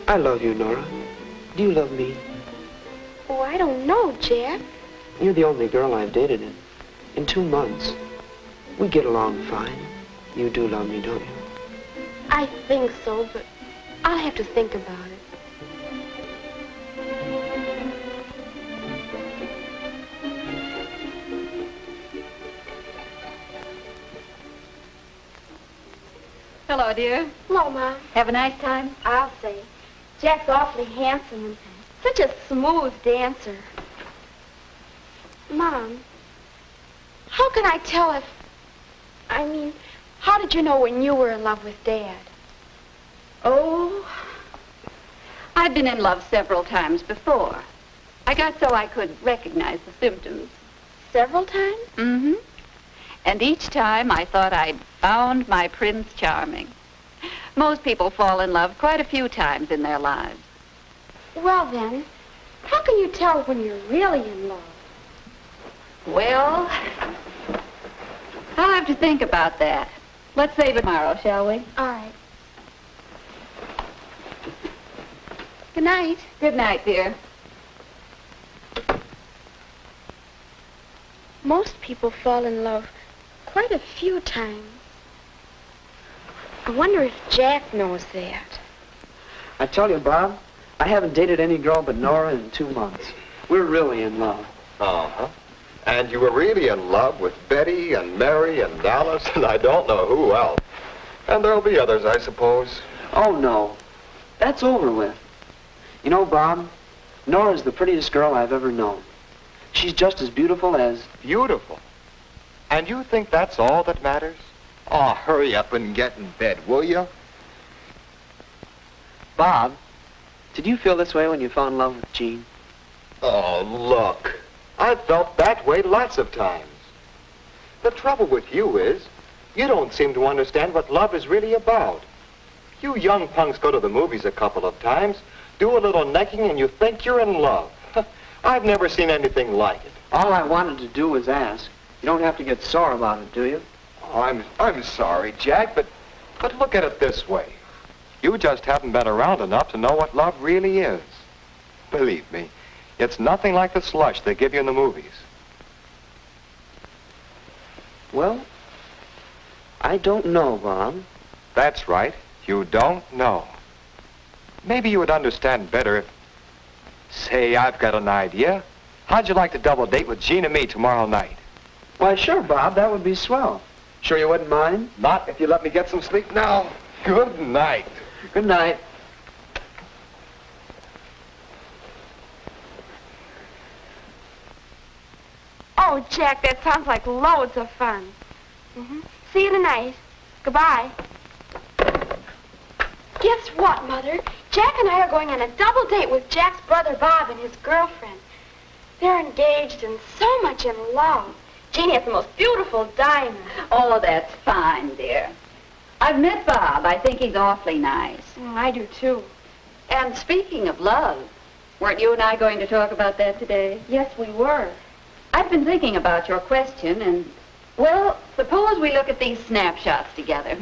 I love you, Nora. Do you love me? Oh, I don't know, Jack. You're the only girl I've dated in 2 months. We get along fine. You do love me, don't you? I think so, but I'll have to think about it. Hello, dear. Hello, Mom. Have a nice time? I'll say. Jack's awfully handsome and such a smooth dancer. Mom, how can I tell if... I mean, how did you know when you were in love with Dad? Oh, I've been in love several times before. I got so I could recognize the symptoms. Several times? Mm-hmm. And each time I thought I'd found my Prince Charming. Most people fall in love quite a few times in their lives. Well, then, how can you tell when you're really in love? Well, I'll have to think about that. Let's save it tomorrow, shall we? All right. Good night. Good night, dear. Most people fall in love quite a few times. I wonder if Jack knows that. I tell you, Bob, I haven't dated any girl but Nora in 2 months. We're really in love. Uh-huh. And you were really in love with Betty and Mary and Alice and I don't know who else. And there'll be others, I suppose. Oh, no. That's over with. You know, Bob, Nora's the prettiest girl I've ever known. She's just as beautiful as... Beautiful? And you think that's all that matters? Oh, hurry up and get in bed, will you? Bob, did you feel this way when you fell in love with Jean? Oh, look. I've felt that way lots of times. The trouble with you is, you don't seem to understand what love is really about. You young punks go to the movies a couple of times, do a little necking, and you think you're in love. I've never seen anything like it. All I wanted to do was ask. You don't have to get sore about it, do you? Oh, I'm sorry, Jack, but look at it this way. You just haven't been around enough to know what love really is. Believe me, it's nothing like the slush they give you in the movies. Well, I don't know, Bob. That's right. You don't know. Maybe you would understand better if... Say, I've got an idea. How'd you like to double date with Jean and me tomorrow night? Why, sure, Bob. That would be swell. Sure you wouldn't mind? Not if you let me get some sleep now. Good night. Good night. Oh, Jack, that sounds like loads of fun. See you tonight. Goodbye. Guess what, Mother? Jack and I are going on a double date with Jack's brother Bob and his girlfriend. They're engaged and so much in love. Jean has the most beautiful diamond. Oh, that's fine, dear. I've met Bob. I think he's awfully nice. I do, too. And speaking of love, weren't you and I going to talk about that today? Yes, we were. I've been thinking about your question and, well, suppose we look at these snapshots together,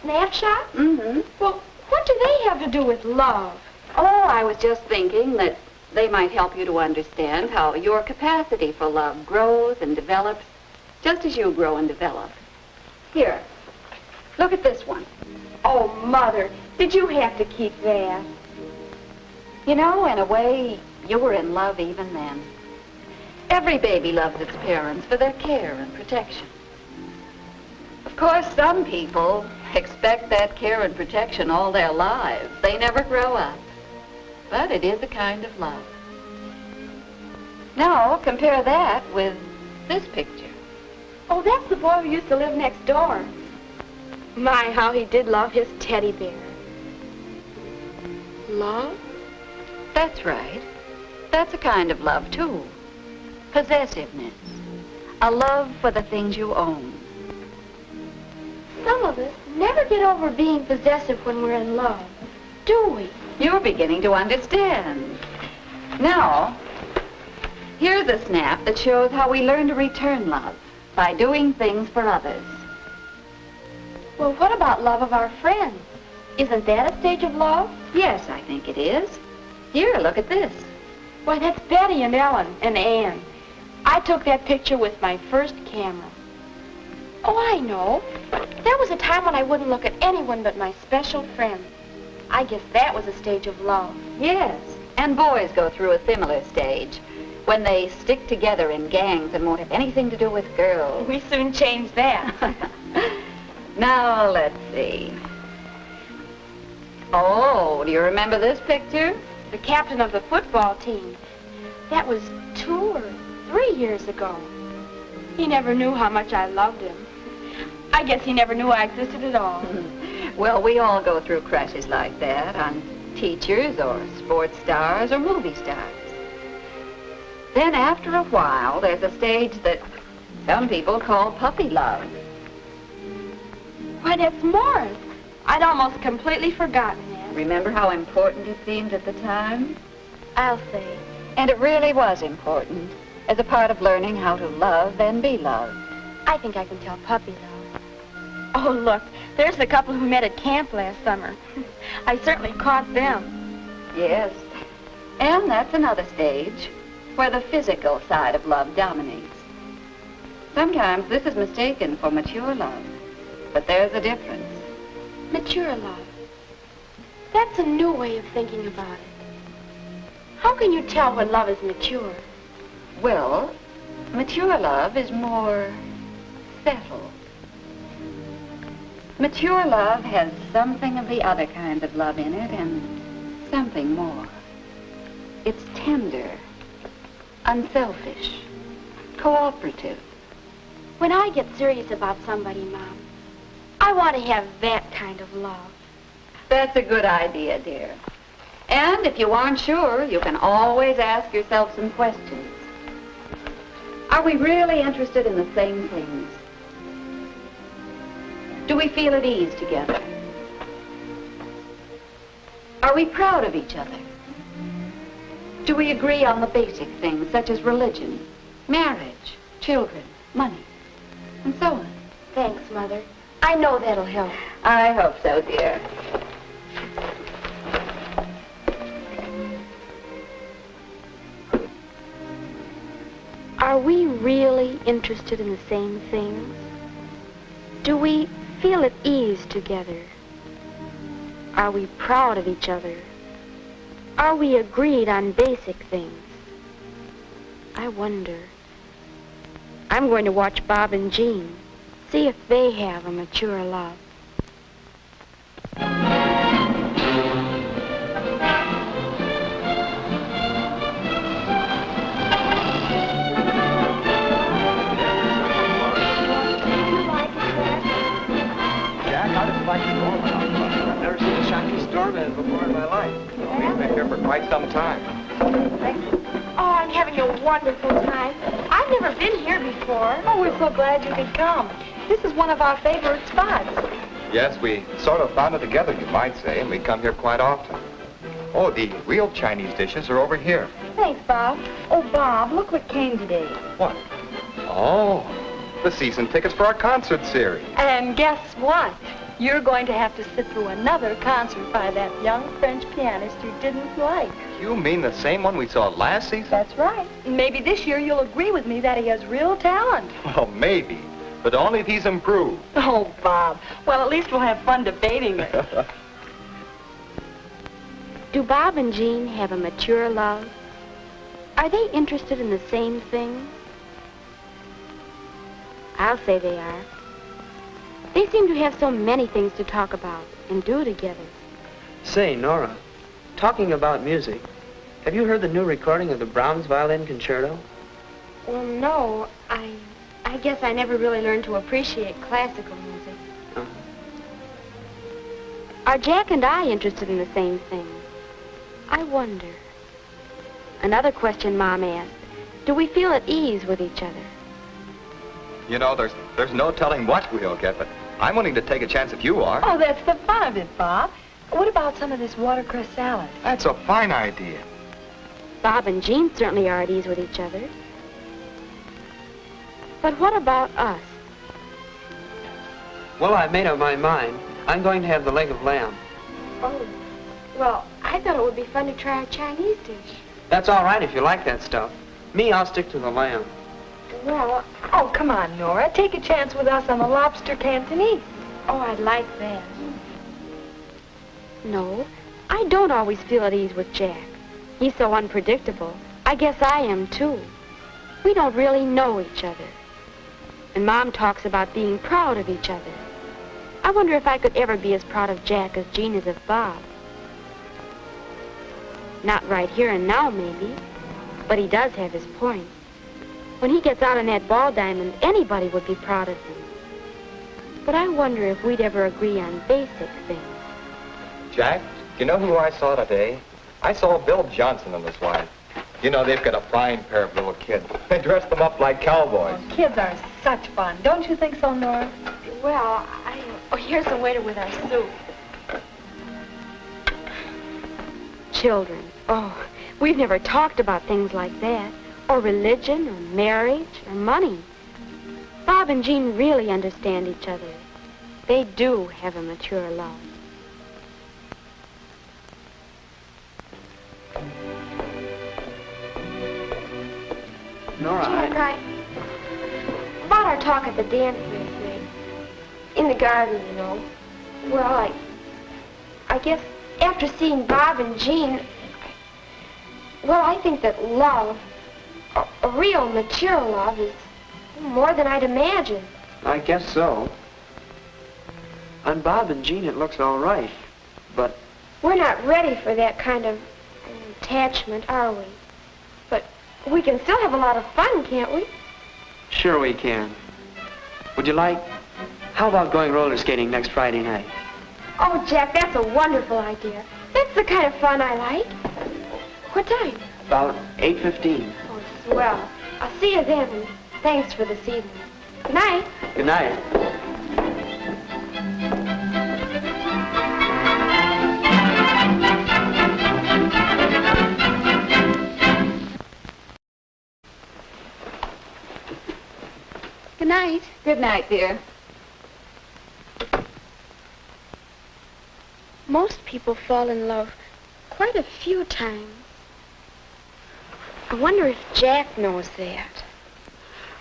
Snapshots? Mm-hmm. Well, what do they have to do with love? Oh, I was just thinking that they might help you to understand how your capacity for love grows and develops just as you grow and develop. Here, look at this one. Oh, Mother, did you have to keep that? You know, in a way, you were in love even then. Every baby loves its parents for their care and protection. Of course, some people expect that care and protection all their lives. They never grow up. But it is a kind of love. Now, compare that with this picture. Oh, that's the boy who used to live next door. My, how he did love his teddy bear. Love? That's right. That's a kind of love, too. Possessiveness. A love for the things you own. Some of us never get over being possessive when we're in love, do we? You're beginning to understand. Now, here's a snap that shows how we learn to return love by doing things for others. Well, what about love of our friends? Isn't that a stage of love? Yes, I think it is. Here, look at this. Why, that's Betty and Ellen and Ann. I took that picture with my first camera. Oh, I know. There was a time when I wouldn't look at anyone but my special friend. I guess that was a stage of love. Yes, and boys go through a similar stage when they stick together in gangs and won't have anything to do with girls. We soon changed that. Now, let's see. Oh, do you remember this picture? The captain of the football team. That was 2 or 3 years ago. He never knew how much I loved him. I guess he never knew I existed at all. Well, we all go through crushes like that on teachers or sports stars or movie stars. Then after a while, there's a stage that some people call puppy love. Why, that's Morris. I'd almost completely forgotten that. Remember how important it seemed at the time? I'll say. And it really was important as a part of learning how to love and be loved. I think I can tell puppy love. Oh, look, there's the couple who met at camp last summer. I certainly caught them. Yes. And that's another stage where the physical side of love dominates. Sometimes this is mistaken for mature love, but there's a difference. Mature love. That's a new way of thinking about it. How can you tell when love is mature? Well, mature love is more settled. Mature love has something of the other kind of love in it and something more. It's tender, unselfish, cooperative. When I get serious about somebody, Mom, I want to have that kind of love. That's a good idea, dear. And if you aren't sure, you can always ask yourself some questions. Are we really interested in the same things? Do we feel at ease together? Are we proud of each other? Do we agree on the basic things such as religion, marriage, children, money, and so on? Thanks, Mother. I know that'll help. I hope so, dear. Are we really interested in the same things? Do we feel at ease together? Are we proud of each other? Are we agreed on basic things? I wonder. I'm going to watch Bob and Jean, see if they have a mature love. I've never seen a Chinese doorman before in my life. We've been here for quite some time. Oh, I'm having a wonderful time. I've never been here before. Oh, we're so glad you could come. This is one of our favorite spots. Yes, we sort of found it together, you might say, and we come here quite often. Oh, the real Chinese dishes are over here. Thanks, Bob. Oh, Bob, look what came today. What? Oh, the season tickets for our concert series. And guess what? You're going to have to sit through another concert by that young French pianist you didn't like. You mean the same one we saw last season? That's right. Maybe this year you'll agree with me that he has real talent. Well, maybe, but only if he's improved. Oh, Bob. Well, at least we'll have fun debating it. Do Bob and Jean have a mature love? Are they interested in the same things? I'll say they are. They seem to have so many things to talk about and do together. Say, Nora, talking about music, have you heard the new recording of the Brahms Violin Concerto? Well, no. I guess I never really learned to appreciate classical music. Uh-huh. Are Jack and I interested in the same things? I wonder. Another question Mom asked. Do we feel at ease with each other? You know, there's no telling what we'll get, but I'm willing to take a chance if you are. Oh, that's the fun of it, Bob. What about some of this watercress salad? That's a fine idea. Bob and Jean certainly are at ease with each other. But what about us? Well, I've made up my mind. I'm going to have the leg of lamb. Oh, well, I thought it would be fun to try a Chinese dish. That's all right if you like that stuff. Me, I'll stick to the lamb. Well, Oh, come on, Nora. Take a chance with us on the lobster Cantonese. oh, I'd like that. No, I don't always feel at ease with Jack. He's so unpredictable. I guess I am, too. We don't really know each other. And Mom talks about being proud of each other. I wonder if I could ever be as proud of Jack as Jean is of Bob. Not right here and now, maybe. But he does have his point. When he gets out on that ball diamond, anybody would be proud of him. But I wonder if we'd ever agree on basic things. Jack, do you know who I saw today? I saw Bill Johnson and his wife. You know, they've got a fine pair of little kids. They dress them up like cowboys. Oh, kids are such fun. Don't you think so, Nora? Well, oh, here's the waiter with our soup. Children. Oh, we've never talked about things like that. Or religion, or marriage, or money. Bob and Jean really understand each other. They do have a mature love. Nora, Jack, about our talk at the dance last night. In the garden, you know. Well, I guess after seeing Bob and Jean, well, I think that love, a real mature love, is more than I'd imagined. I guess so. On Bob and Jean, it looks all right. But We're not ready for that kind of attachment, are we? But we can still have a lot of fun, can't we? sure we can. Would you like... How about going roller skating next Friday night? Oh, Jack, that's a wonderful idea. That's the kind of fun I like. What time? About 8:15. Oh, swell. I'll see you then, and thanks for this evening. Good night. Good night. Good night. Good night, dear. Most people fall in love quite a few times. I wonder if Jack knows that.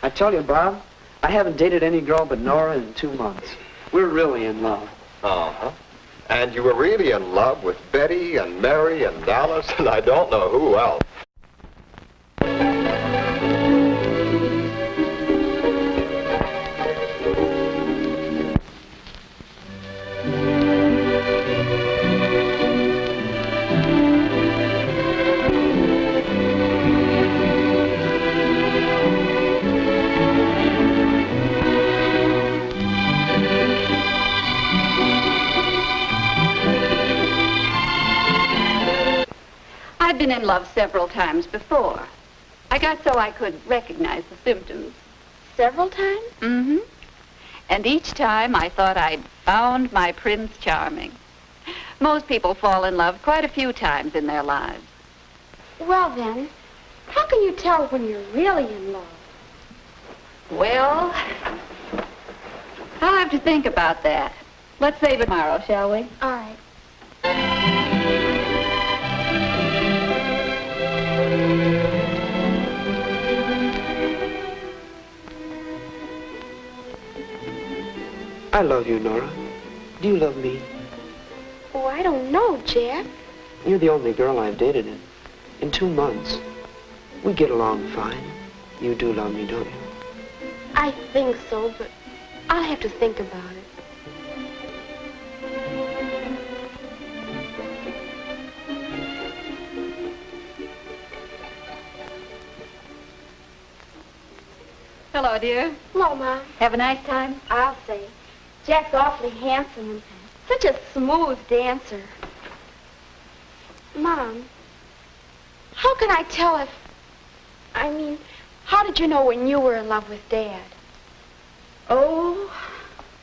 I tell you, Bob, I haven't dated any girl but Nora in 2 months. We're really in love. Uh-huh. And you were really in love with Betty and Mary and Dallas and I don't know who else. I've been in love several times before. I got so I could recognize the symptoms. Several times? Mm-hmm. And each time I thought I'd found my Prince Charming. Most people fall in love quite a few times in their lives. Well, then, how can you tell when you're really in love? Well, I'll have to think about that. Let's save it tomorrow, shall we? All right. I love you, Nora. Do you love me? Oh, I don't know, Jack. You're the only girl I've dated in 2 months. We get along fine. You do love me, don't you? I think so, but I'll have to think about it. Hello, dear. Hello, Mom. Have a nice time? I'll say. Jack's awfully handsome and such a smooth dancer. Mom, how can I tell if... I mean, how did you know when you were in love with Dad? Oh,